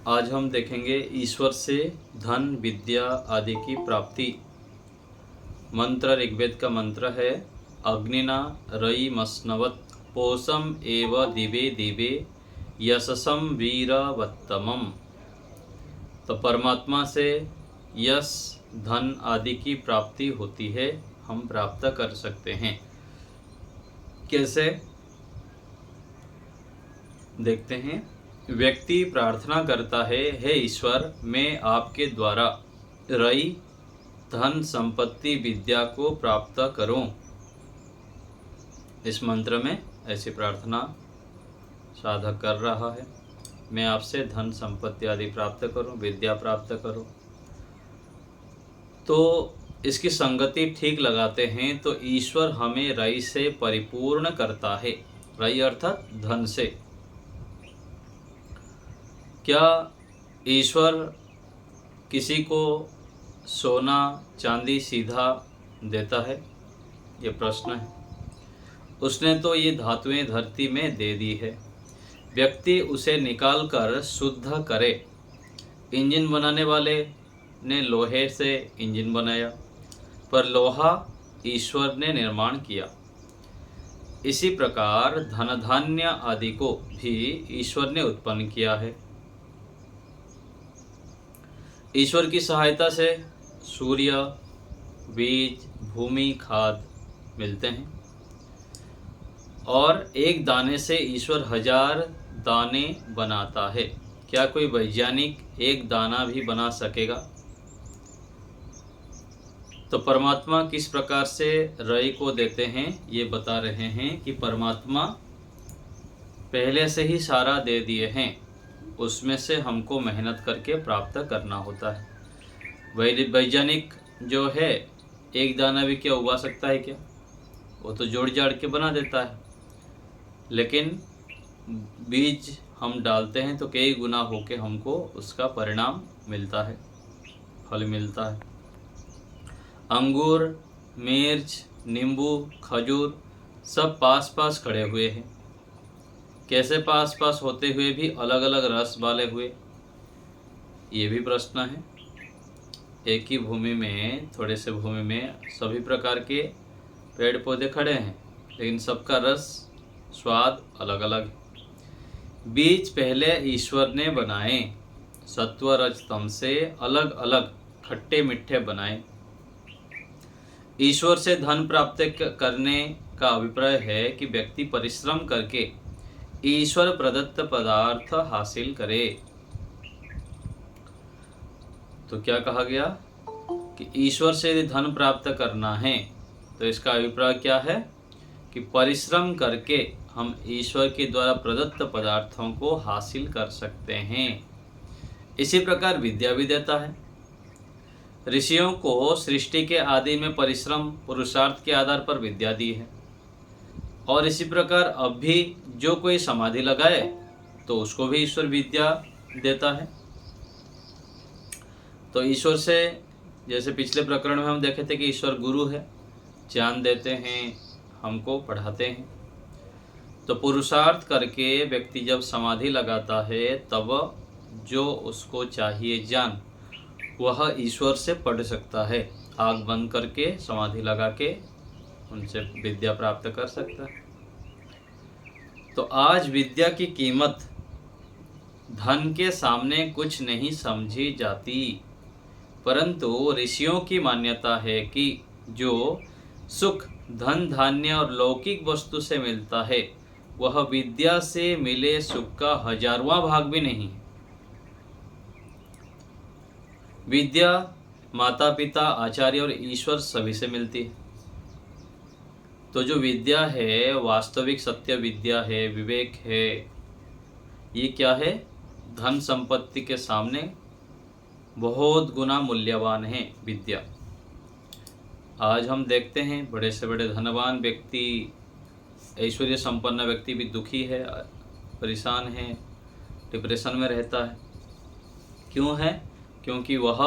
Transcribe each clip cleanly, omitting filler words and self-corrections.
आज हम देखेंगे ईश्वर से धन विद्या आदि की प्राप्ति। मंत्र ऋग्वेद का मंत्र है अग्निना रयि मस्नवत पोषम एव दिवे दिवे यशसम वीरवत्तमम। तो परमात्मा से यश धन आदि की प्राप्ति होती है, हम प्राप्त कर सकते हैं। कैसे देखते हैं। व्यक्ति प्रार्थना करता है, हे ईश्वर, मैं आपके द्वारा रयि धन संपत्ति विद्या को प्राप्त करूं। इस मंत्र में ऐसी प्रार्थना साधक कर रहा है, मैं आपसे धन संपत्ति आदि प्राप्त करूं, विद्या प्राप्त करूं। तो इसकी संगति ठीक लगाते हैं तो ईश्वर हमें रयि से परिपूर्ण करता है। रयि अर्थात धन से। क्या ईश्वर किसी को सोना चांदी सीधा देता है? ये प्रश्न है। उसने तो ये धातुएं धरती में दे दी है, व्यक्ति उसे निकाल कर शुद्ध करे। इंजन बनाने वाले ने लोहे से इंजन बनाया, पर लोहा ईश्वर ने निर्माण किया। इसी प्रकार धन धान्य आदि को भी ईश्वर ने उत्पन्न किया है। ईश्वर की सहायता से सूर्य, बीज, भूमि, खाद मिलते हैं और एक दाने से ईश्वर 1000 दाने बनाता है। क्या कोई वैज्ञानिक एक दाना भी बना सकेगा? तो परमात्मा किस प्रकार से रयि को देते हैं ये बता रहे हैं कि परमात्मा पहले से ही सारा दे दिए हैं, उसमें से हमको मेहनत करके प्राप्त करना होता है। वैज्ञानिक जो है एक दाना भी क्या उगा सकता है क्या? वो तो जोड़ जाड़ के बना देता है, लेकिन बीज हम डालते हैं तो कई गुना होके हमको उसका परिणाम मिलता है, फल मिलता है। अंगूर, मिर्च, नींबू, खजूर सब पास पास खड़े हुए हैं। कैसे पास पास होते हुए भी अलग अलग रस वाले हुए, ये भी प्रश्न है। एक ही भूमि में, थोड़े से भूमि में सभी प्रकार के पेड़ पौधे खड़े हैं, लेकिन सबका रस स्वाद अलग अलग है। बीज पहले ईश्वर ने बनाए, सत्व रज तम से अलग अलग खट्टे मीठे बनाए। ईश्वर से धन प्राप्त करने का अभिप्राय है कि व्यक्ति परिश्रम करके ईश्वर प्रदत्त पदार्थ हासिल करे। तो क्या कहा गया कि ईश्वर से यदि धन प्राप्त करना है तो इसका अभिप्राय क्या है कि परिश्रम करके हम ईश्वर के द्वारा प्रदत्त पदार्थों को हासिल कर सकते हैं। इसी प्रकार विद्या भी देता है। ऋषियों को सृष्टि के आदि में परिश्रम पुरुषार्थ के आधार पर विद्या दी है, और इसी प्रकार अब भी जो कोई समाधि लगाए तो उसको भी ईश्वर विद्या देता है। तो ईश्वर से, जैसे पिछले प्रकरण में हम देखे थे कि ईश्वर गुरु है, ज्ञान देते हैं, हमको पढ़ाते हैं। तो पुरुषार्थ करके व्यक्ति जब समाधि लगाता है तब जो उसको चाहिए ज्ञान वह ईश्वर से पढ़ सकता है। आँख बंद करके समाधि लगा के उनसे विद्या प्राप्त कर सकता है। तो आज विद्या की कीमत धन के सामने कुछ नहीं समझी जाती, परंतु ऋषियों की मान्यता है कि जो सुख धन धान्य और लौकिक वस्तु से मिलता है वह विद्या से मिले सुख का 1000वां भाग भी नहीं है। विद्या माता पिता, आचार्य और ईश्वर सभी से मिलती है। तो जो विद्या है वास्तविक सत्य विद्या है, विवेक है, ये क्या है? धन संपत्ति के सामने बहुत गुना मूल्यवान है विद्या। आज हम देखते हैं बड़े से बड़े धनवान व्यक्ति, ऐश्वर्य संपन्न व्यक्ति भी दुखी है, परेशान है, डिप्रेशन में रहता है। क्यों है? क्योंकि वह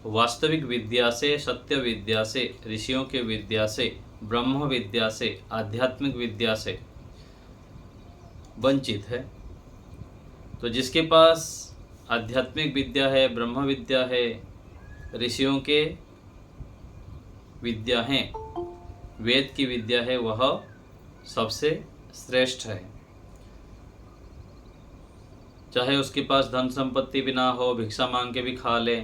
वास्तविक विद्या से, सत्य विद्या से, ऋषियों के विद्या से, ब्रह्म विद्या से, आध्यात्मिक विद्या से वंचित है। तो जिसके पास आध्यात्मिक विद्या है, ब्रह्म विद्या है, ऋषियों के विद्या हैं, वेद की विद्या है, वह सबसे श्रेष्ठ है। चाहे उसके पास धन संपत्ति भी ना हो, भिक्षा मांग के भी खा ले,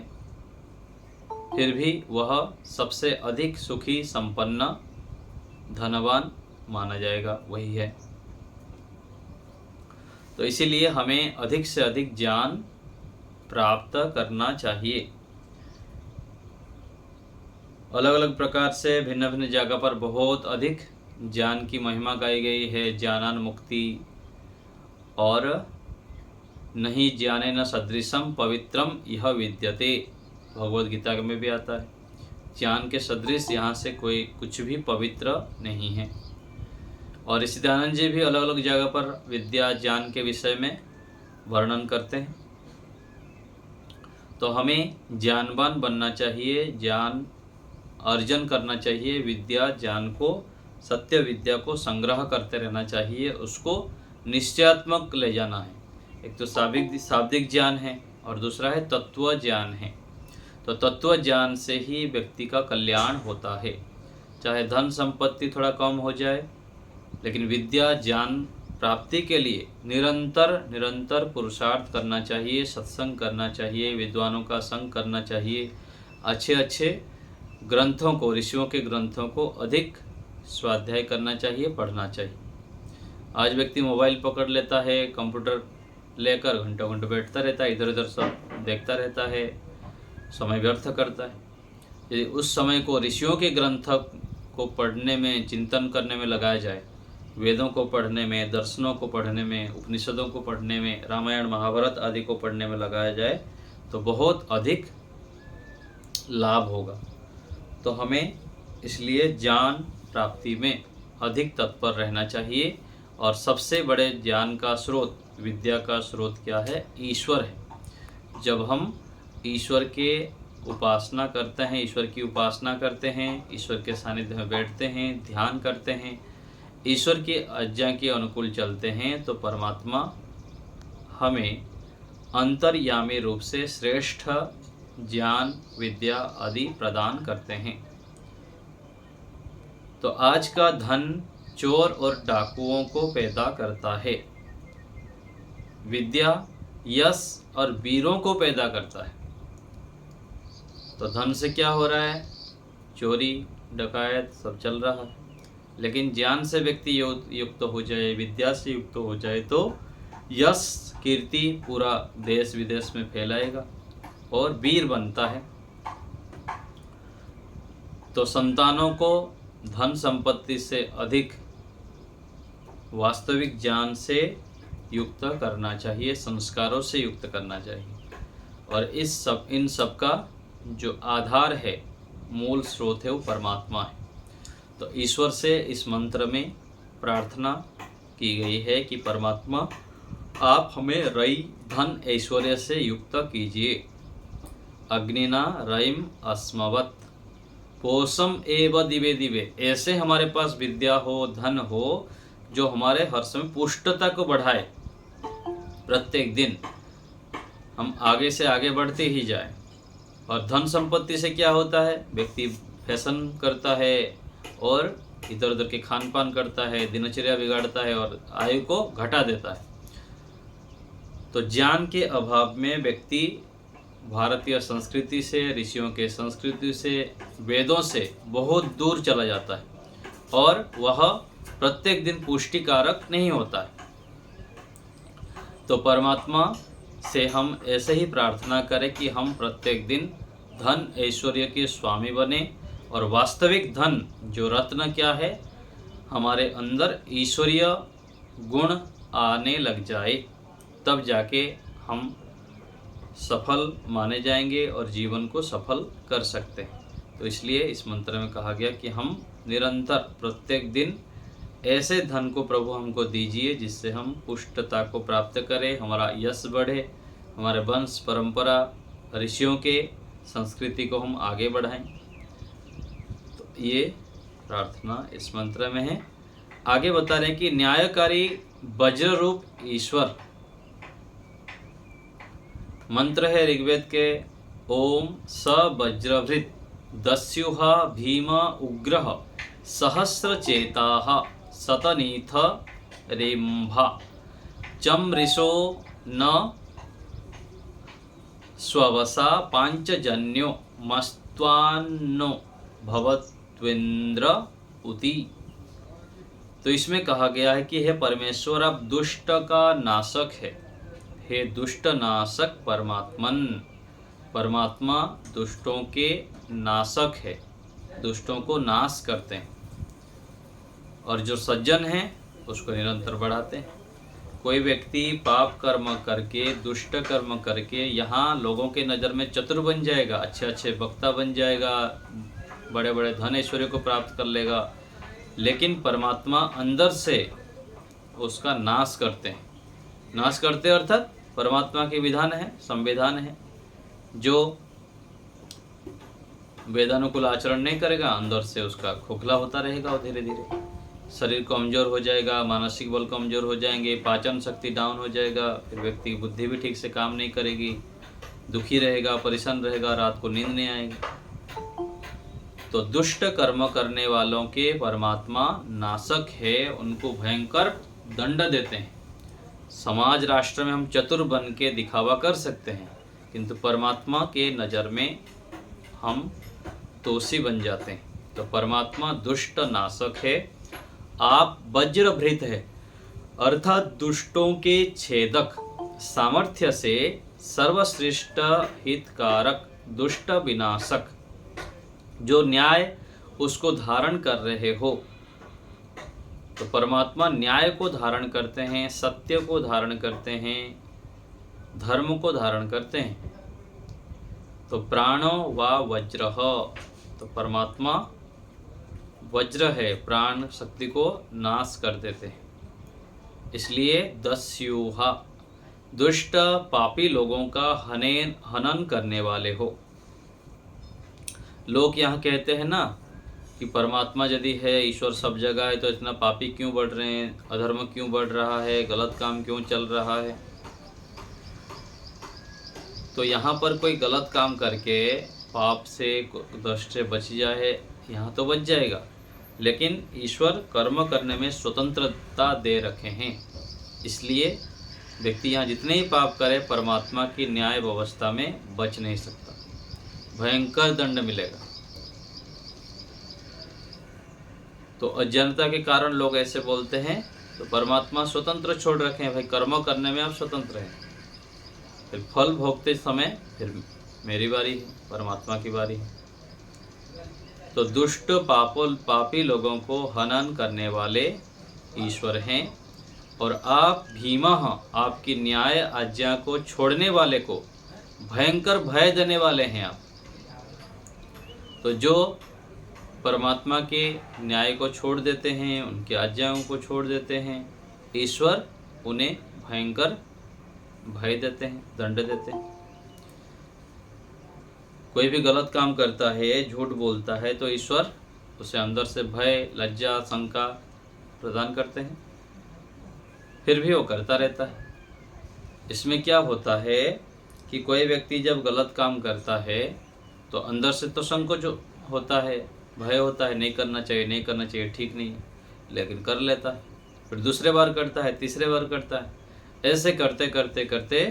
फिर भी वह सबसे अधिक सुखी, संपन्न, धनवान माना जाएगा, वही है। तो इसीलिए हमें अधिक से अधिक ज्ञान प्राप्त करना चाहिए। अलग अलग प्रकार से भिन्न भिन्न जगह पर बहुत अधिक ज्ञान की महिमा गाई गई है। ज्ञानान मुक्ति और नहीं ज्ञाने न सदृशम पवित्रम यह विद्यते, भगवद गीता में भी आता है। ज्ञान के सदृश यहाँ से कोई कुछ भी पवित्र नहीं है। और सिद्धानंद जी भी अलग अलग जगह पर विद्या ज्ञान के विषय में वर्णन करते हैं। तो हमें ज्ञानवान बनना चाहिए, ज्ञान अर्जन करना चाहिए, विद्या ज्ञान को, सत्य विद्या को संग्रह करते रहना चाहिए, उसको निश्चयात्मक ले जाना है। एक तो शाब्दिक ज्ञान है और दूसरा है तत्व ज्ञान है। तो तत्व ज्ञान से ही व्यक्ति का कल्याण होता है। चाहे धन संपत्ति थोड़ा कम हो जाए, लेकिन विद्या ज्ञान प्राप्ति के लिए निरंतर पुरुषार्थ करना चाहिए, सत्संग करना चाहिए, विद्वानों का संग करना चाहिए, अच्छे अच्छे ग्रंथों को, ऋषियों के ग्रंथों को अधिक स्वाध्याय करना चाहिए, पढ़ना चाहिए। आज व्यक्ति मोबाइल पकड़ लेता है, कंप्यूटर लेकर घंटों घंटों बैठता रहता है, इधर उधर सब देखता रहता है, समय व्यर्थ करता है। यदि उस समय को ऋषियों के ग्रंथ को पढ़ने में, चिंतन करने में लगाया जाए, वेदों को पढ़ने में, दर्शनों को पढ़ने में, उपनिषदों को पढ़ने में, रामायण महाभारत आदि को पढ़ने में लगाया जाए तो बहुत अधिक लाभ होगा। तो हमें इसलिए ज्ञान प्राप्ति में अधिक तत्पर रहना चाहिए। और सबसे बड़े ज्ञान का स्रोत, विद्या का स्रोत क्या है? ईश्वर है। जब हम ईश्वर के उपासना करते हैं, ईश्वर की उपासना करते हैं, ईश्वर के सानिध्य में बैठते हैं, ध्यान करते हैं, ईश्वर की आज्ञा के अनुकूल चलते हैं, तो परमात्मा हमें अंतर्यामी रूप से श्रेष्ठ ज्ञान, विद्या आदि प्रदान करते हैं। तो आज का धन चोर और डाकुओं को पैदा करता है, विद्या यश और वीरों को पैदा करता है। तो धन से क्या हो रहा है? चोरी डकायत सब चल रहा है। लेकिन ज्ञान से व्यक्ति युक्त हो जाए, विद्या से युक्त हो जाए, तो यश कीर्ति पूरा देश विदेश में फैलाएगा और वीर बनता है। तो संतानों को धन संपत्ति से अधिक वास्तविक ज्ञान से युक्त करना चाहिए, संस्कारों से युक्त करना चाहिए। और इन सब का जो आधार है, मूल स्रोत है, वो परमात्मा है। तो ईश्वर से इस मंत्र में प्रार्थना की गई है कि परमात्मा आप हमें रई धन ऐश्वर्य से युक्त कीजिए। अग्निना रईम अस्मवत पोषम एव दिवे दिवे, ऐसे हमारे पास विद्या हो, धन हो, जो हमारे हर समय पुष्टता को बढ़ाए। प्रत्येक दिन हम आगे से आगे बढ़ते ही जाए। और धन संपत्ति से क्या होता है? व्यक्ति फैशन करता है और इधर उधर के खान पान करता है, दिनचर्या बिगाड़ता है और आयु को घटा देता है। तो ज्ञान के अभाव में व्यक्ति भारतीय संस्कृति से, ऋषियों के संस्कृति से, वेदों से बहुत दूर चला जाता है और वह प्रत्येक दिन पुष्टिकारक नहीं होता है। तो परमात्मा से हम ऐसे ही प्रार्थना करें कि हम प्रत्येक दिन धन ऐश्वर्य के स्वामी बने और वास्तविक धन जो रत्न क्या है, हमारे अंदर ईश्वरीय गुण आने लग जाए, तब जाके हम सफल माने जाएंगे और जीवन को सफल कर सकते हैं। तो इसलिए इस मंत्र में कहा गया कि हम निरंतर प्रत्येक दिन ऐसे धन को प्रभु हमको दीजिए जिससे हम पुष्टता को प्राप्त करें, हमारा यश बढ़े, हमारे वंश परंपरा, ऋषियों के संस्कृति को हम आगे बढ़ाएं। तो ये प्रार्थना इस मंत्र में है। आगे बता रहे हैं कि न्यायकारी वज्र रूप ईश्वर, मंत्र है ऋग्वेद के, ओम स वज्रभृत दस्युहा भीम उग्रह सहस्रचेताः शतनीथ रेम्भा चमृषो न स्ववसा पांचजन्यो मस्त्वान्नो भवत्वेन्द्र उति। तो इसमें कहा गया है कि हे परमेश्वर, आप दुष्ट का नाशक है। हे दुष्ट नाशक परमात्मन, परमात्मा दुष्टों के नाशक है, दुष्टों को नाश करते हैं, और जो सज्जन हैं उसको निरंतर बढ़ाते हैं। कोई व्यक्ति पाप कर्म करके, दुष्ट कर्म करके यहाँ लोगों के नज़र में चतुर बन जाएगा, अच्छे अच्छे वक्ता बन जाएगा, बड़े बड़े धन ऐश्वर्य को प्राप्त कर लेगा, लेकिन परमात्मा अंदर से उसका नाश करते हैं। नाश करते अर्थात परमात्मा के विधान है, संविधान है, जो वेदानुकूल आचरण नहीं करेगा अंदर से उसका खोखला होता रहेगा, और धीरे धीरे शरीर कमजोर हो जाएगा, मानसिक बल कमजोर हो जाएंगे, पाचन शक्ति डाउन हो जाएगा, फिर व्यक्ति की बुद्धि भी ठीक से काम नहीं करेगी, दुखी रहेगा, परेशान रहेगा, रात को नींद नहीं आएगी। तो दुष्ट कर्म करने वालों के परमात्मा नाशक है, उनको भयंकर दंड देते हैं। समाज राष्ट्र में हम चतुर बन के दिखावा कर सकते हैं, किंतु परमात्मा के नज़र में हम दोषी बन जाते हैं। तो परमात्मा दुष्ट नाशक है, आप वज्रभृत है अर्थात दुष्टों के छेदक, सामर्थ्य से सर्वश्रेष्ठ हितकारक, दुष्ट विनाशक, जो न्याय उसको धारण कर रहे हो। तो परमात्मा न्याय को धारण करते हैं, सत्य को धारण करते हैं, धर्म को धारण करते हैं। तो प्राणो वा वज्रः, तो परमात्मा वज्र है, प्राण शक्ति को नाश कर देते हैं। इसलिए दस्युहा, दुष्ट पापी लोगों का हनन करने वाले हो। लोग यहाँ कहते हैं ना कि परमात्मा यदि है, ईश्वर सब जगह है, तो इतना पापी क्यों बढ़ रहे हैं, अधर्म क्यों बढ़ रहा है, गलत काम क्यों चल रहा है। तो यहाँ पर कोई गलत काम करके पाप से, दुष्ट से बच जाए, यहाँ तो बच जाएगा, लेकिन ईश्वर कर्म करने में स्वतंत्रता दे रखे हैं। इसलिए व्यक्ति यहाँ जितने ही पाप करे, परमात्मा की न्याय व्यवस्था में बच नहीं सकता, भयंकर दंड मिलेगा। तो अज्ञानता के कारण लोग ऐसे बोलते हैं, तो परमात्मा स्वतंत्र छोड़ रखे हैं, भाई कर्म करने में आप स्वतंत्र हैं, फिर फल भोगते समय फिर मेरी बारी है, परमात्मा की बारी है। तो दुष्ट पापी लोगों को हनन करने वाले ईश्वर हैं, और आप भीमः, आपकी न्याय आज्ञा को छोड़ने वाले को भयंकर भय देने वाले हैं आप। तो जो परमात्मा के न्याय को छोड़ देते हैं, उनकी आज्ञाओं को छोड़ देते हैं, ईश्वर उन्हें भयंकर भय देते हैं, दंड देते हैं। कोई भी गलत काम करता है, झूठ बोलता है, तो ईश्वर उसे अंदर से भय, लज्जा, शंका प्रदान करते हैं, फिर भी वो करता रहता है। इसमें क्या होता है कि कोई व्यक्ति जब गलत काम करता है तो अंदर से तो संकोच होता है, भय होता है, नहीं करना चाहिए, नहीं करना चाहिए, ठीक नहीं, लेकिन कर लेता है, फिर दूसरे बार करता है, तीसरे बार करता है, ऐसे करते करते करते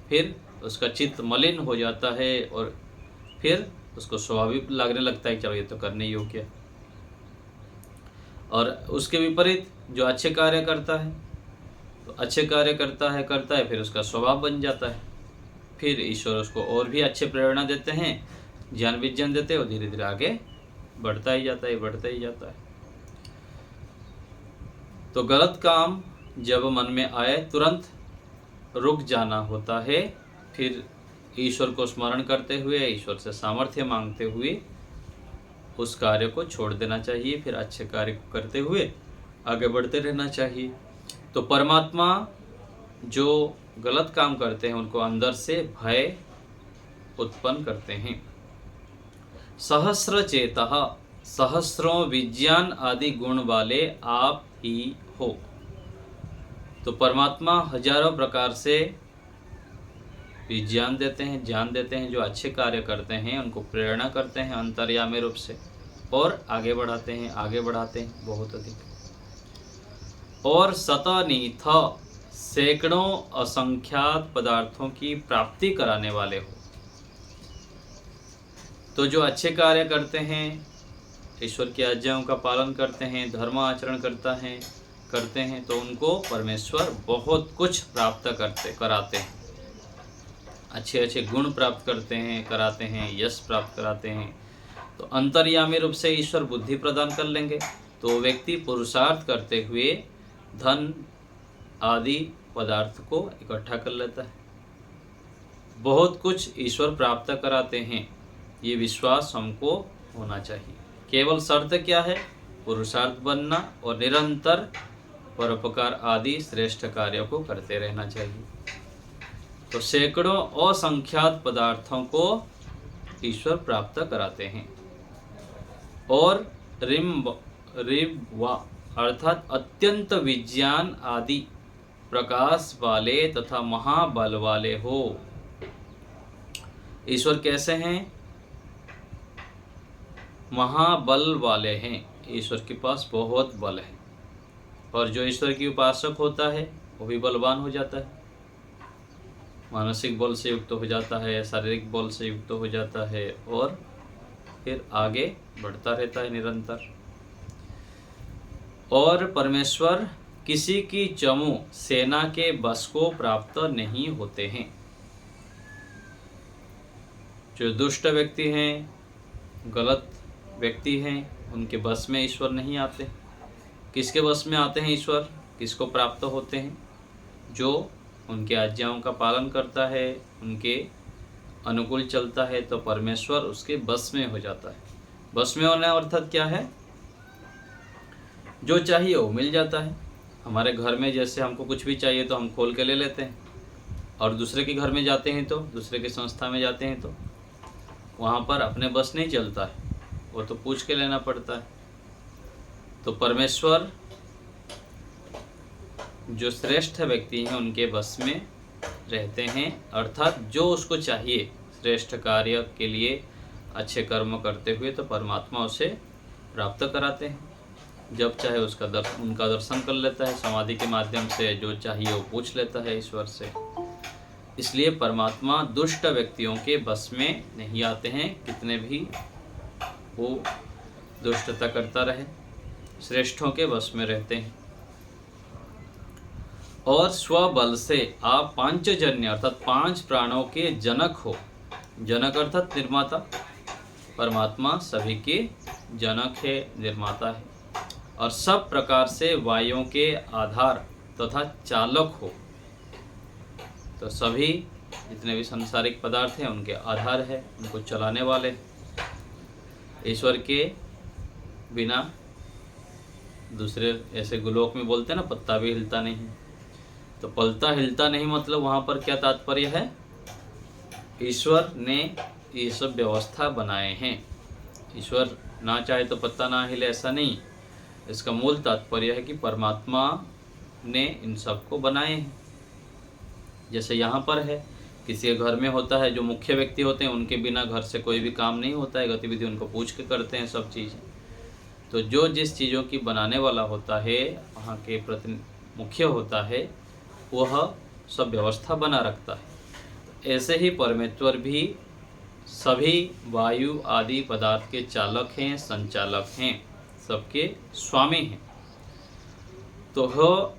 फिर उसका चित्त मलिन हो जाता है, और फिर उसको स्वाभाविक लगने लगता है, चलो ये तो करने योग्य है। और उसके विपरीत जो अच्छे कार्य करता है, तो अच्छे कार्य करता है, फिर उसका स्वभाव बन जाता है, फिर ईश्वर उसको और भी अच्छे प्रेरणा देते हैं, ज्ञान विज्ञान देते हैं, और धीरे धीरे आगे बढ़ता ही जाता है। तो गलत काम जब मन में आए तुरंत रुक जाना होता है, फिर ईश्वर को स्मरण करते हुए, ईश्वर से सामर्थ्य मांगते हुए उस कार्य को छोड़ देना चाहिए, फिर अच्छे कार्य को करते हुए आगे बढ़ते रहना चाहिए। तो परमात्मा जो गलत काम करते हैं उनको अंदर से भय उत्पन्न करते हैं। सहस्र चेतः, सहस्रों विज्ञान आदि गुण वाले आप ही हो। तो परमात्मा हजारों प्रकार से विज्ञान देते हैं, ज्ञान देते हैं, जो अच्छे कार्य करते हैं उनको प्रेरणा करते हैं अंतर्यामी रूप से और आगे बढ़ाते हैं बहुत अधिक। और शतनीथ सैकड़ों असंख्यात पदार्थों की प्राप्ति कराने वाले हो। तो जो अच्छे कार्य करते हैं, ईश्वर की आज्ञाओं का पालन करते हैं, धर्म आचरण करते हैं तो उनको परमेश्वर बहुत कुछ प्राप्त कराते हैं, अच्छे अच्छे गुण प्राप्त कराते हैं, यश प्राप्त कराते हैं। तो अंतर्यामी रूप से ईश्वर बुद्धि प्रदान कर लेंगे तो व्यक्ति पुरुषार्थ करते हुए धन आदि पदार्थ को इकट्ठा कर लेता है, बहुत कुछ ईश्वर प्राप्त कराते हैं। ये विश्वास हमको होना चाहिए। केवल शर्त क्या है? पुरुषार्थ बनना और निरंतर परोपकार आदि श्रेष्ठ कार्यों को करते रहना चाहिए। तो सैकड़ों असंख्यात पदार्थों को ईश्वर प्राप्त कराते हैं। और रिम्वा अर्थात अत्यंत विज्ञान आदि प्रकाश वाले तथा महाबल वाले हो। ईश्वर कैसे हैं? महाबल वाले हैं, ईश्वर के पास बहुत बल है। और जो ईश्वर की उपासक होता है वो भी बलवान हो जाता है, मानसिक बल से युक्त हो जाता है, शारीरिक बल से युक्त हो जाता है और फिर आगे बढ़ता रहता है निरंतर। और परमेश्वर किसी की चमू सेना के बस को प्राप्त नहीं होते हैं। जो दुष्ट व्यक्ति हैं, गलत व्यक्ति हैं, उनके बस में ईश्वर नहीं आते। किसके बस में आते हैं ईश्वर? किसको प्राप्त होते हैं? जो उनके आज्ञाओं का पालन करता है, उनके अनुकूल चलता है तो परमेश्वर उसके बस में हो जाता है। बस में होना अर्थात क्या है? जो चाहिए वो मिल जाता है। हमारे घर में जैसे हमको कुछ भी चाहिए तो हम खोल के ले लेते हैं, और दूसरे के घर में जाते हैं तो, दूसरे की संस्था में जाते हैं तो वहाँ पर अपने बस नहीं चलता है, वो तो पूछ के लेना पड़ता है। तो परमेश्वर जो श्रेष्ठ व्यक्ति हैं उनके बस में रहते हैं, अर्थात जो उसको चाहिए श्रेष्ठ कार्य के लिए अच्छे कर्म करते हुए तो परमात्मा उसे प्राप्त कराते हैं। जब चाहे उनका दर्शन कर लेता है, समाधि के माध्यम से जो चाहिए वो पूछ लेता है ईश्वर से। इसलिए परमात्मा दुष्ट व्यक्तियों के बस में नहीं आते हैं, कितने भी वो दुष्टता करता रहे, श्रेष्ठों के बस में रहते हैं। और स्वबल से आप पांचजन्य अर्थात 5 प्राणों के जनक हो। जनक अर्थात निर्माता, परमात्मा सभी के जनक है, निर्माता है। और सब प्रकार से वायुओं के आधार तथा चालक हो। तो सभी जितने भी सांसारिक पदार्थ हैं उनके आधार है, उनको चलाने वाले। ईश्वर के बिना दूसरे ऐसे गोलोक में बोलते हैं ना, पत्ता भी हिलता नहीं। तो पलता हिलता नहीं मतलब वहाँ पर क्या तात्पर्य है? ईश्वर ने ये सब व्यवस्था बनाए हैं। ईश्वर ना चाहे तो पत्ता ना हिले, ऐसा नहीं। इसका मूल तात्पर्य है कि परमात्मा ने इन सब को बनाए हैं। जैसे यहाँ पर है, किसी के घर में होता है, जो मुख्य व्यक्ति होते हैं उनके बिना घर से कोई भी काम नहीं होता है, गतिविधि उनको पूछ के करते हैं सब चीज़ें। तो जो जिस चीज़ों की बनाने वाला होता है, वहाँ के प्रति मुख्य होता है, वह सब व्यवस्था बना रखता है। ऐसे ही परमेश्वर भी सभी वायु आदि पदार्थ के चालक हैं, संचालक हैं, सबके स्वामी हैं। तो हो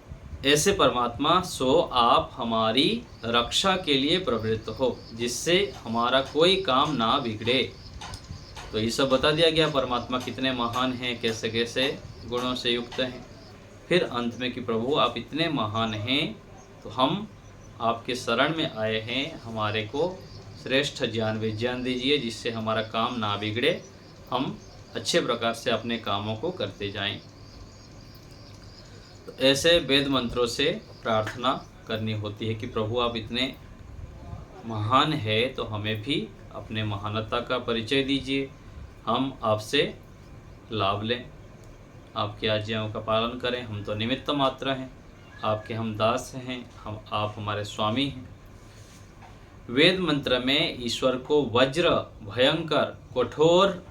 ऐसे परमात्मा सो आप हमारी रक्षा के लिए प्रवृत्त हो, जिससे हमारा कोई काम ना बिगड़े। तो ये सब बता दिया गया परमात्मा कितने महान हैं, कैसे कैसे गुणों से युक्त हैं। फिर अंत में कि प्रभु आप इतने महान हैं तो हम आपके शरण में आए हैं, हमारे को श्रेष्ठ ज्ञान विज्ञान दीजिए जिससे हमारा काम ना बिगड़े, हम अच्छे प्रकार से अपने कामों को करते जाएं। तो ऐसे वेद मंत्रों से प्रार्थना करनी होती है कि प्रभु आप इतने महान है तो हमें भी अपने महानता का परिचय दीजिए, हम आपसे लाभ लें, आपकी आज्ञाओं का पालन करें। हम तो निमित्त मात्र हैं, आपके हम दास हैं, आप हमारे स्वामी हैं। वेद मंत्र में ईश्वर को वज्र, भयंकर, कठोर,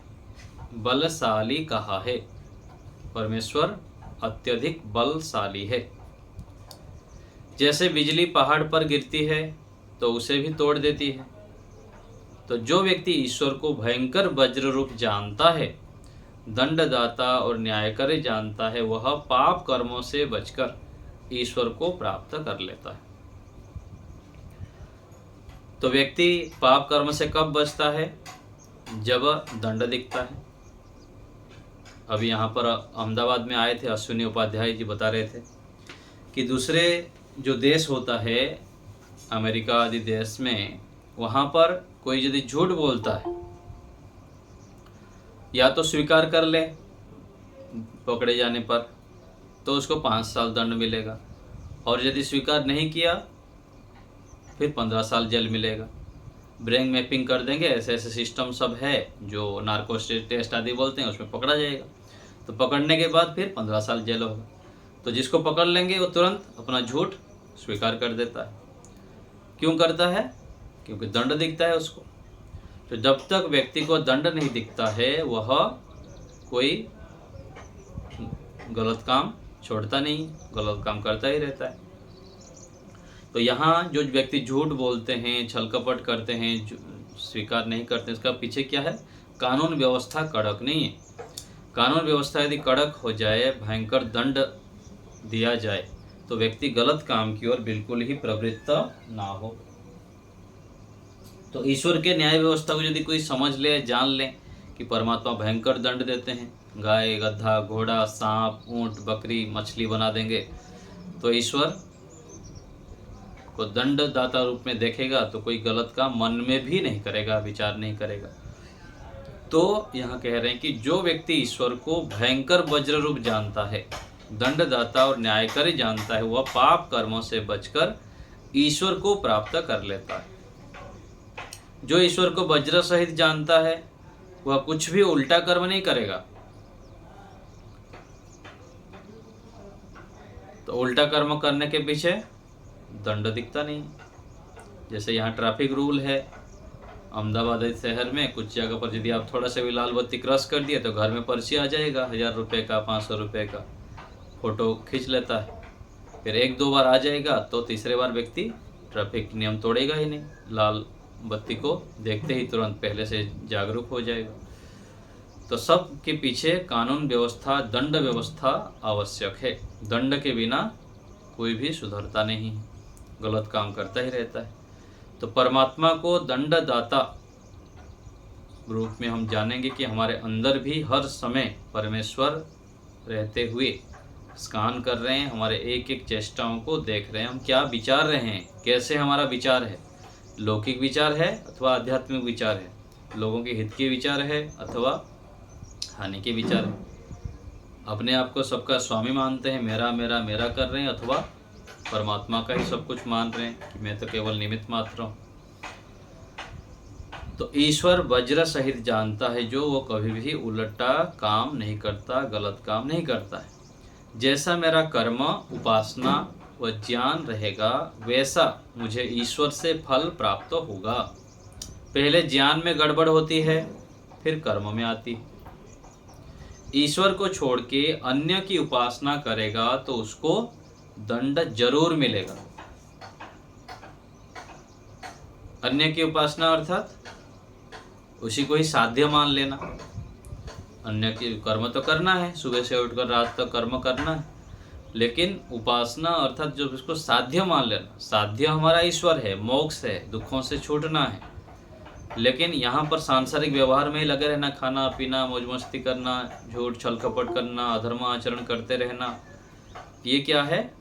बलशाली कहा है। परमेश्वर अत्यधिक बलशाली है। जैसे बिजली पहाड़ पर गिरती है तो उसे भी तोड़ देती है, तो जो व्यक्ति ईश्वर को भयंकर वज्र रूप जानता है, दंडदाता और न्यायकारी जानता है, वह पाप कर्मों से बचकर ईश्वर को प्राप्त कर लेता है। तो व्यक्ति पाप कर्म से कब बचता है? जब दंड दिखता है। अभी यहाँ पर अहमदाबाद में आए थे अश्विनी उपाध्याय जी, बता रहे थे कि दूसरे जो देश होता है, अमेरिका आदि देश में, वहाँ पर कोई यदि झूठ बोलता है, या तो स्वीकार कर ले पकड़े जाने पर तो उसको 5 साल दंड मिलेगा, और यदि स्वीकार नहीं किया फिर 15 साल जेल मिलेगा। ब्रेन मैपिंग कर देंगे, ऐसे ऐसे सिस्टम सब है जो नार्को टेस्ट आदि बोलते हैं, उसमें पकड़ा जाएगा। तो पकड़ने के बाद फिर 15 साल जेल होगा। तो जिसको पकड़ लेंगे वो तुरंत अपना झूठ स्वीकार कर देता है। क्यों करता है? क्योंकि दंड दिखता है उसको। तो जब तक व्यक्ति को दंड नहीं दिखता है, वह कोई गलत काम छोड़ता नहीं, गलत काम करता ही रहता है। तो यहाँ जो व्यक्ति झूठ बोलते हैं, छल कपट करते हैं, स्वीकार नहीं करते, इसका पीछे क्या है? कानून व्यवस्था कड़क नहीं है। कानून व्यवस्था यदि कड़क हो जाए, भयंकर दंड दिया जाए, तो व्यक्ति गलत काम की ओर बिल्कुल ही प्रवृत्त ना हो। तो ईश्वर के न्याय व्यवस्था को यदि कोई समझ ले, जान ले कि परमात्मा भयंकर दंड देते हैं, गाय, गधा, घोड़ा, सांप, ऊंट, बकरी, मछली बना देंगे, तो ईश्वर को दंडदाता रूप में देखेगा तो कोई गलत काम मन में भी नहीं करेगा, विचार नहीं करेगा। तो यहाँ कह रहे हैं कि जो व्यक्ति ईश्वर को भयंकर वज्र रूप जानता है, दंडदाता और न्यायकारी जानता है, वह पाप कर्मों से बचकर ईश्वर को प्राप्त कर लेता है। जो ईश्वर को वज्र सहित जानता है, वह कुछ भी उल्टा कर्म नहीं करेगा। तो उल्टा कर्म करने के पीछे दंड दिखता नहीं। जैसे यहाँ ट्रैफिक रूल है, अहमदाबाद शहर में कुछ जगह पर यदि आप थोड़ा सा भी लाल बत्ती क्रॉस कर दिए तो घर में पर्ची आ जाएगा 1000 रुपये का, 500 रुपये का, फोटो खींच लेता है। फिर 1-2 बार आ जाएगा तो तीसरे बार व्यक्ति ट्रैफिक नियम तोड़ेगा ही नहीं, लाल बत्ती को देखते ही तुरंत पहले से जागरूक हो जाएगा। तो सब के पीछे कानून व्यवस्था, दंड व्यवस्था आवश्यक है। दंड के बिना कोई भी सुधरता नहीं, गलत काम करता ही रहता है। तो परमात्मा को दंडदाता रूप में हम जानेंगे कि हमारे अंदर भी हर समय परमेश्वर रहते हुए स्कान कर रहे हैं, हमारे एक एक चेष्टाओं को देख रहे हैं, हम क्या विचार रहे हैं, कैसे हमारा विचार है, लौकिक विचार है अथवा आध्यात्मिक विचार है, लोगों के हित के विचार है अथवा हानि के विचार है। अपने आप को सबका स्वामी मानते हैं, मेरा मेरा मेरा कर रहे हैं, अथवा परमात्मा का ही सब कुछ मान रहे हैं कि मैं तो केवल निमित्त मात्र हूँ। तो ईश्वर वज्र सहित जानता है, जो वो कभी भी उल्टा काम नहीं करता, गलत काम नहीं करता है। जैसा मेरा कर्म, उपासना व ज्ञान रहेगा, वैसा मुझे ईश्वर से फल प्राप्त होगा। पहले ज्ञान में गड़बड़ होती है, फिर कर्म में आती है। ईश्वर को छोड़ के अन्य की उपासना करेगा तो उसको दंड जरूर मिलेगा। अन्य की उपासना अर्थात उसी को ही साध्य मान लेना। अन्य की कर्म तो करना है, सुबह से उठकर रात तक कर्म करना है, लेकिन उपासना अर्थात जो उसको साध्य मान लेना। साध्य हमारा ईश्वर है, मोक्ष है, दुखों से छूटना है, लेकिन यहाँ पर सांसारिक व्यवहार में ही लगे रहना, खाना पीना, मौज मस्ती करना, झूठ छल कपट करना, अधर्म आचरण करते रहना, ये क्या है?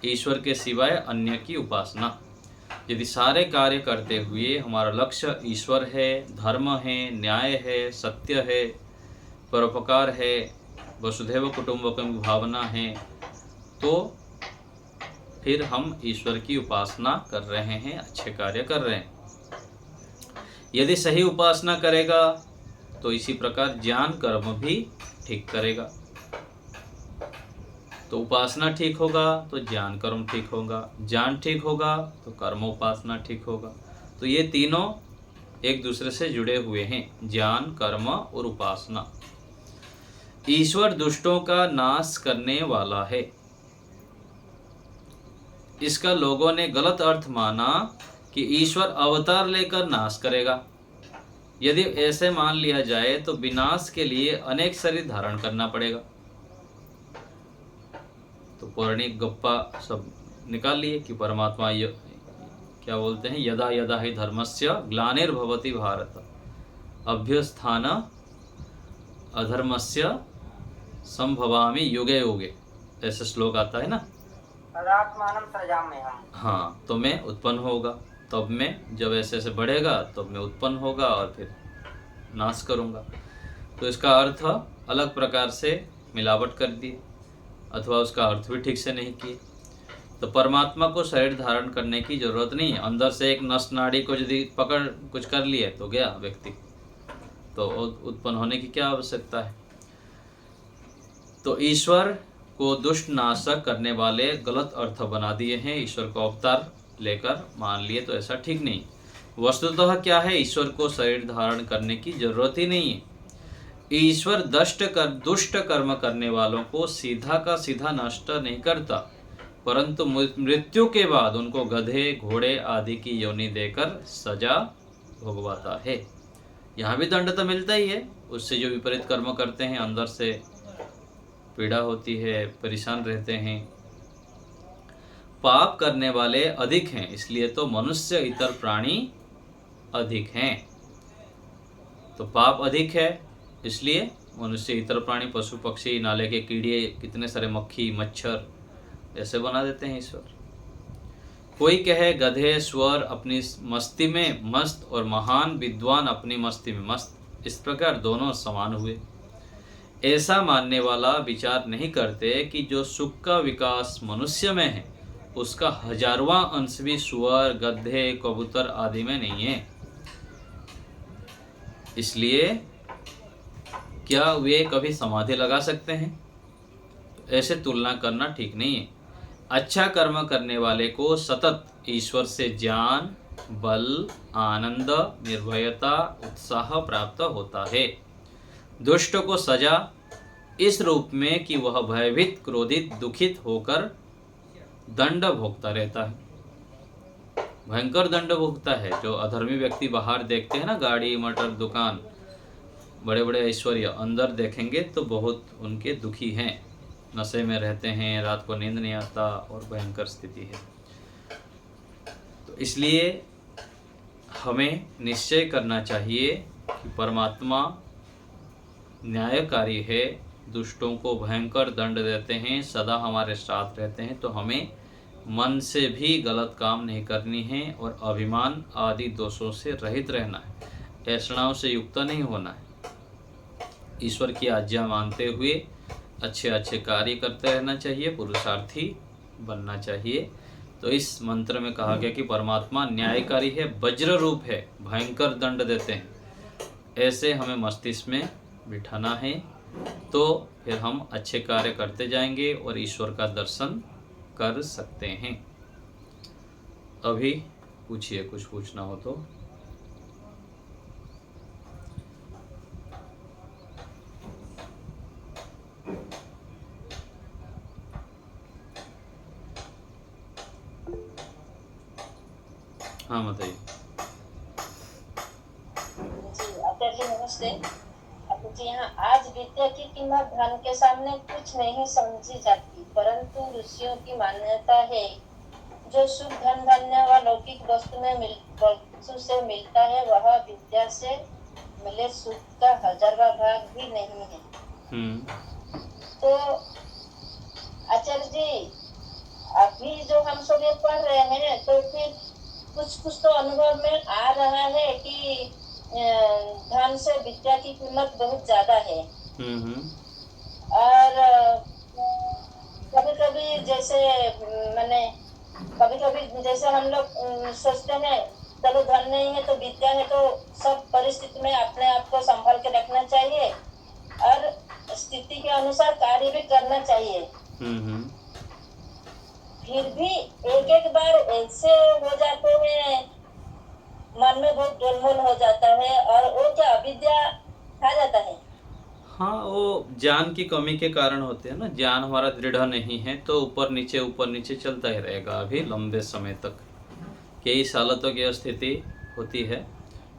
ईश्वर के सिवाय अन्य की उपासना। यदि सारे कार्य करते हुए हमारा लक्ष्य ईश्वर है, धर्म है, न्याय है, सत्य है, परोपकार है, वसुधैव कुटुंबकम की भावना है, तो फिर हम ईश्वर की उपासना कर रहे हैं, अच्छे कार्य कर रहे हैं। यदि सही उपासना करेगा तो इसी प्रकार ज्ञान कर्म भी ठीक करेगा। तो उपासना ठीक होगा तो ज्ञान कर्म ठीक होगा, ज्ञान ठीक होगा तो कर्म उपासना ठीक होगा। तो ये तीनों एक दूसरे से जुड़े हुए हैं, ज्ञान, कर्म और उपासना। ईश्वर दुष्टों का नाश करने वाला है। इसका लोगों ने गलत अर्थ माना कि ईश्वर अवतार लेकर नाश करेगा। यदि ऐसे मान लिया जाए तो विनाश के लिए अनेक शरीर धारण करना पड़ेगा। तो पौराणिक गप्पा सब निकाल लिए कि परमात्मा क्या बोलते हैं, यदा यदा हि धर्मस्य ग्लानिर्भवति भारत अभ्युत्थान अधर्मस्य संभवामि युगे युगे, ऐसा श्लोक आता है ना। तदात्मानं सृजाम्यहम्। हाँ, तो मैं उत्पन्न होगा, तब मैं जब ऐसे ऐसे बढ़ेगा तब मैं उत्पन्न होगा और फिर नाश करूँगा। तो इसका अर्थ अलग प्रकार से मिलावट कर दी अथवा उसका अर्थ भी ठीक से नहीं किए। तो परमात्मा को शरीर धारण करने की जरूरत नहीं है। अंदर से एक नस नाड़ी को यदि पकड़ कुछ कर लिए तो गया व्यक्ति, तो उत्पन्न होने की क्या आवश्यकता है। तो ईश्वर को दुष्ट नाशक करने वाले गलत अर्थ बना दिए हैं, ईश्वर को अवतार लेकर मान लिए, तो ऐसा ठीक नहीं। वस्तुतः क्या है, ईश्वर को शरीर धारण करने की जरूरत ही नहीं है। ईश्वर दुष्ट कर्म करने वालों को सीधा का सीधा नष्ट नहीं करता, परंतु मृत्यु के बाद उनको गधे, घोड़े आदि की योनि देकर सजा भोगवाता है। यहाँ भी दंड तो मिलता ही है, उससे जो विपरीत कर्म करते हैं अंदर से पीड़ा होती है, परेशान रहते हैं। पाप करने वाले अधिक हैं, इसलिए तो मनुष्य इतर प्राणी अधिक हैं। तो पाप अधिक है इसलिए मनुष्य इतर प्राणी, पशु पक्षी, नाले के कीड़े, कितने सारे मक्खी मच्छर ऐसे बना देते हैं ईश्वर। कोई कहे गधे स्वर अपनी मस्ती में मस्त और महान विद्वान अपनी मस्ती में मस्त, इस प्रकार दोनों समान हुए। ऐसा मानने वाला विचार नहीं करते कि जो सुख का विकास मनुष्य में है उसका हजारवां अंश भी सुअर, गधे, कबूतर आदि में नहीं है। इसलिए क्या वे कभी समाधि लगा सकते हैं? ऐसे तुलना करना ठीक नहीं है। अच्छा कर्म करने वाले को सतत ईश्वर से ज्ञान, बल, आनंद, निर्भयता, उत्साह प्राप्त होता है। दुष्ट को सजा इस रूप में कि वह भयभीत, क्रोधित, दुखित होकर दंड भोगता रहता है, भयंकर दंड भोगता है। जो अधर्मी व्यक्ति बाहर देखते हैं ना, गाड़ी मोटर दुकान, बड़े बड़े ऐश्वर्य, अंदर देखेंगे तो बहुत उनके दुखी हैं, नशे में रहते हैं, रात को नींद नहीं आता और भयंकर स्थिति है। तो इसलिए हमें निश्चय करना चाहिए कि परमात्मा न्यायकारी है, दुष्टों को भयंकर दंड देते हैं, सदा हमारे साथ रहते हैं। तो हमें मन से भी गलत काम नहीं करनी है और अभिमान आदि दोषों से रहित रहना है, ऐषणाओं से युक्त नहीं होना है। ईश्वर की आज्ञा मानते हुए अच्छे अच्छे कार्य करते रहना चाहिए, पुरुषार्थी बनना चाहिए। तो इस मंत्र में कहा गया कि परमात्मा न्यायकारी है, वज्र रूप है, भयंकर दंड देते हैं, ऐसे हमें मस्तिष्क में बिठाना है। तो फिर हम अच्छे कार्य करते जाएंगे और ईश्वर का दर्शन कर सकते हैं। अभी पूछिए, कुछ पूछना हो तो। हाँ बताइए। जी आचार्य जी नमस्ते। जी हाँ, आज विद्या की कीमत धन के सामने कुछ नहीं समझी जाती, परंतु ऋषियों की मान्यता है जो सुख धन धान्य व लौकिक वस्तु से मिलता है वह विद्या से मिले सुख का 1000वां भाग भी नहीं है। तो आचार्य जी, अभी जो हम सब ये पढ़ रहे हैं तो फिर कुछ तो अनुभव में आ रहा है कि धन से विद्या की कीमत बहुत ज्यादा है। और कभी कभी जैसे जैसे हम लोग सोचते हैं चलो धन नहीं है तो विद्या है, तो सब परिस्थिति में अपने आप को संभाल के रखना चाहिए और स्थिति के अनुसार कार्य भी करना चाहिए। फिर भी एक एक बार ऐसे हो जाते हैं में बहुत गोलमोल हो जाता है, और वो क्या अविद्या खा जाता है? हाँ, वो ज्ञान की कमी के कारण होते हैं ना। ज्ञान हमारा दृढ़ नहीं है तो ऊपर नीचे चलता ही रहेगा अभी लंबे समय तक। कई सालों तक यह स्थिति होती है।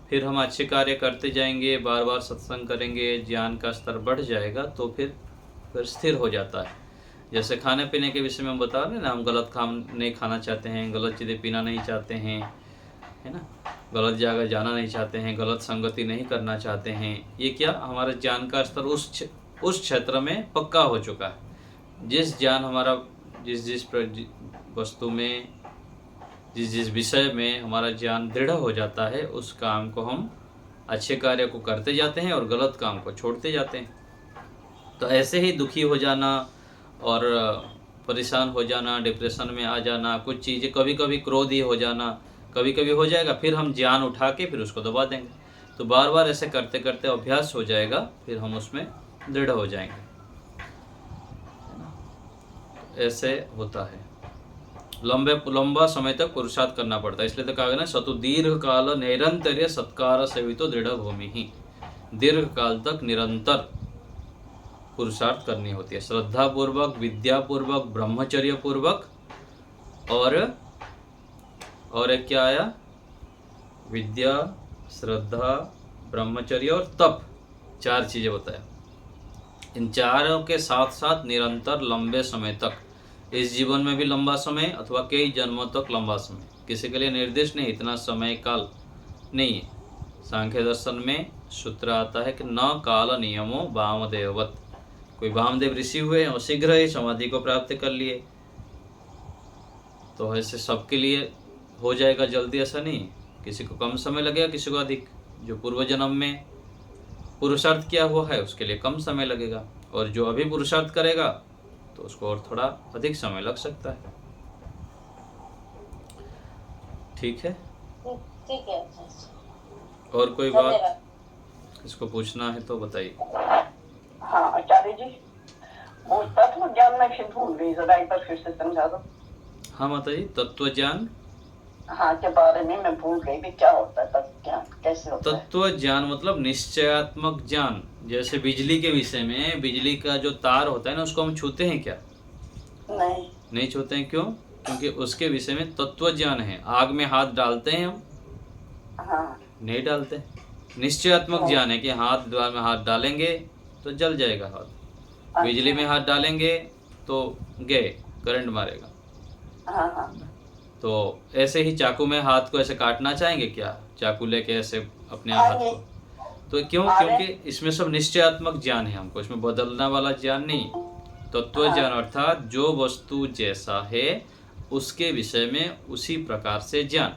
फिर हम अच्छे कार्य करते जाएंगे, बार बार सत्संग करेंगे, ज्ञान का स्तर बढ़ जाएगा तो फिर स्थिर हो जाता है। जैसे खाने पीने के विषय में हम बता रहे हैं ना, हम गलत नहीं खाना चाहते हैं, गलत चीज़ें पीना नहीं चाहते हैं, है ना, गलत जगह जाना नहीं चाहते हैं, गलत संगति नहीं करना चाहते हैं। ये क्या, हमारा ज्ञान का स्तर उस क्षेत्र में पक्का हो चुका है। जिस ज्ञान हमारा जिस वस्तु में जिस विषय में हमारा ज्ञान दृढ़ हो जाता है, उस काम को हम अच्छे कार्य को करते जाते हैं और गलत काम को छोड़ते जाते हैं। तो ऐसे ही दुखी हो जाना और परेशान हो जाना, डिप्रेशन में आ जाना, कुछ चीज़ें कभी कभी क्रोधी हो जाना, कभी कभी हो जाएगा, फिर हम ज्ञान उठा के फिर उसको दबा देंगे। तो बार बार ऐसे करते करते अभ्यास हो जाएगा, फिर हम उसमें दृढ़ हो जाएंगे। ऐसे होता है। लंबा समय तक पुरुषार्थ करना पड़ता है। इसलिए तो कहा गया ना, सतु दीर्घ काल निरंतर सत्कार सेवितो दृढ़ भूमि ही। दीर्घ काल तक निरंतर पुरुषार्थ करनी होती है, श्रद्धा पूर्वक, विद्या पूर्वक, ब्रह्मचर्य पूर्वक, और एक क्या आया, विद्या, श्रद्धा, ब्रह्मचर्य और तप, 4 चीजें बताया। इन चारों के साथ साथ निरंतर लंबे समय तक, इस जीवन में भी लंबा समय अथवा कई जन्मों तक लंबा समय, किसी के लिए निर्दिष्ट नहीं, इतना समय काल नहीं है। सांख्य दर्शन में सूत्र आता है कि न काल नियमो वामदेववत। कोई वामदेव ऋषि हुए और शीघ्र ही समाधि को प्राप्त कर लिए, तो ऐसे सबके लिए हो जाएगा जल्दी, ऐसा नहीं। किसी को कम समय लगेगा, किसी को अधिक। जो पूर्व जन्म में पुरुषार्थ किया हुआ है उसके लिए कम समय लगेगा, और जो अभी पुरुषार्थ करेगा तो उसको और थोड़ा अधिक समय लग सकता है। ठीक है, ठीक है। और कोई बात इसको पूछना है तो बताइए। हाँ आचार्य जी, वो तत्व ज्ञान में फिर भूल गई, जरा एक बार फिर से समझा दो। हाँ माता जी, तत्व ज्ञान, हाँ के बारे में मैं भूल गई भी, क्या होता है तत्व ज्ञान, कैसे होता है? तत्व ज्ञान मतलब निश्चयात्मक ज्ञान। जैसे बिजली के विषय में, बिजली का जो तार होता है ना, उसको हम छूते हैं क्या? नहीं छूते हैं। क्यों? क्योंकि उसके विषय में तत्व ज्ञान है। आग में हाथ डालते हैं हम? हाँ। नहीं डालते। निश्चयात्मक ज्ञान है कि हाथ द्वार में हाथ डालेंगे तो जल जाएगा हाथ, बिजली में हाथ डालेंगे तो गए, करंट मारेगा। हाँ। तो ऐसे ही चाकू में हाथ को ऐसे काटना चाहेंगे क्या? चाकू लेके ऐसे अपने हाथ को, तो क्यों? क्योंकि इसमें सब निश्चयात्मक ज्ञान है, हमको इसमें बदलना वाला ज्ञान नहीं। तत्व ज्ञान अर्थात जो वस्तु जैसा है उसके विषय में उसी प्रकार से ज्ञान,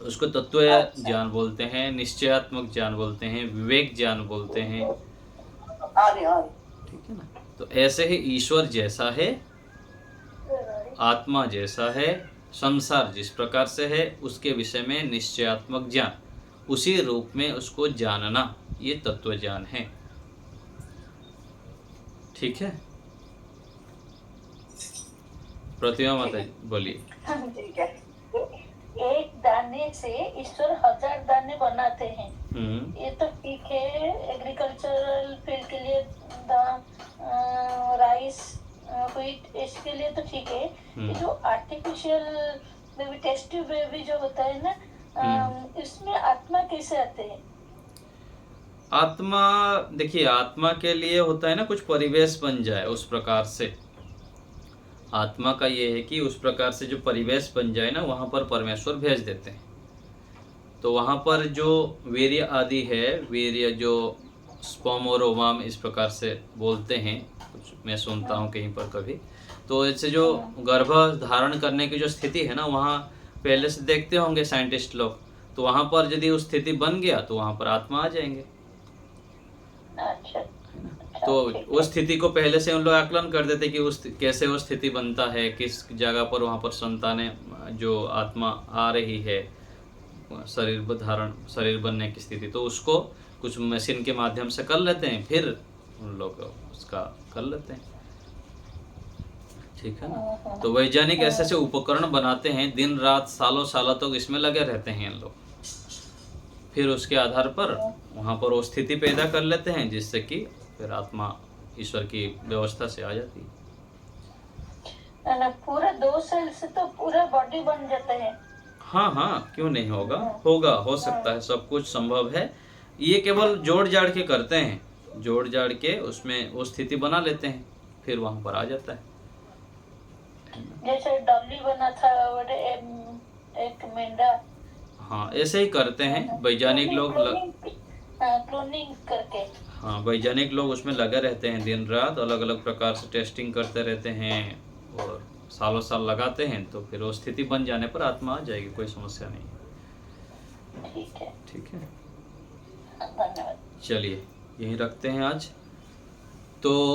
उसको तत्व ज्ञान बोलते हैं, निश्चयात्मक ज्ञान बोलते हैं, विवेक ज्ञान बोलते हैं। ठीक है ना? तो ऐसे ही ईश्वर जैसा है, आत्मा जैसा है, संसार जिस प्रकार से है, उसके विषय में निश्चयात्मक ज्ञान, उसी रूप में उसको जानना, ये तत्व ज्ञान है। ठीक है, प्रतिमा माता जी बोलिए। ठीक है। एक दाने से ईश्वर 1000 दाने बनाते हैं, ये तो ठीक है। एग्रीकल्चरल फील्ड के लिए राइस, व्हीट, इसके लिए तो ठीक है। ये जो आर्टिफिशियल बेबी, टेस्ट बेबी जो होता है ना, इसमें आत्मा कैसे आते हैं? आत्मा, देखिए, आत्मा के लिए होता है ना, कुछ परिवेश बन जाए उस प्रकार से। आत्मा का ये है कि उस प्रकार से जो परिवेश बन जाए ना, वहाँ पर परमेश्वर भेज देते हैं। तो वहाँ पर जो वीर्य आदि है, वीर्य जो स्पर्म और ओवम इस प्रकार से बोलते हैं, कुछ मैं सुनता हूँ कहीं पर कभी, तो ऐसे जो गर्भ धारण करने की जो स्थिति है ना, वहाँ पहले से देखते होंगे साइंटिस्ट लोग, तो वहाँ पर यदि उस स्थिति बन गया तो वहाँ पर आत्मा आ जाएंगे। तो उस स्थिति को पहले से उन लोग आकलन कर देते कि कैसे वो स्थिति बनता है, किस जगह पर वहाँ पर संतानें जो आत्मा आ रही है, शरीर बनने की स्थिति, तो उसको कुछ मशीन के माध्यम से कर लेते हैं, फिर उन लोग उसका कर लेते हैं। ठीक है ना? तो वैज्ञानिक ऐसे उपकरण बनाते हैं, दिन रात सालों सालों तक इसमें लगे रहते हैं इन लोग। फिर उसके आधार पर वहाँ पर वो स्थिति पैदा कर लेते हैं, जिससे कि फिर आत्मा ईश्वर की व्यवस्था से आ जाती है। ना पूरा 2 सेल से तो पूरा बॉडी बन जाता है। हाँ हाँ, क्यों नहीं होगा, होगा, हो सकता है, सब कुछ संभव है। ये केवल जोड़ जाड़ के करते हैं, जोड़ जाड़ के उसमें वो स्थिति बना लेते हैं, फिर वहाँ पर आ जाता है। जैसे डॉली बना था और एक मेंढा। हाँ, ऐसे ही करते हैं वैज्ञानिक लोग। क्लोनिंग करके। हाँ, वैज्ञानिक लोग उसमें लगे रहते हैं, दिन रात अलग अलग प्रकार से टेस्टिंग करते रहते हैं और सालों साल लगाते हैं, तो फिर वो स्थिति बन जाने पर आत्मा आ जाएगी, कोई समस्या नहीं। ठीक है, ठीक है, धन्यवाद। चलिए यहीं रखते हैं आज तो।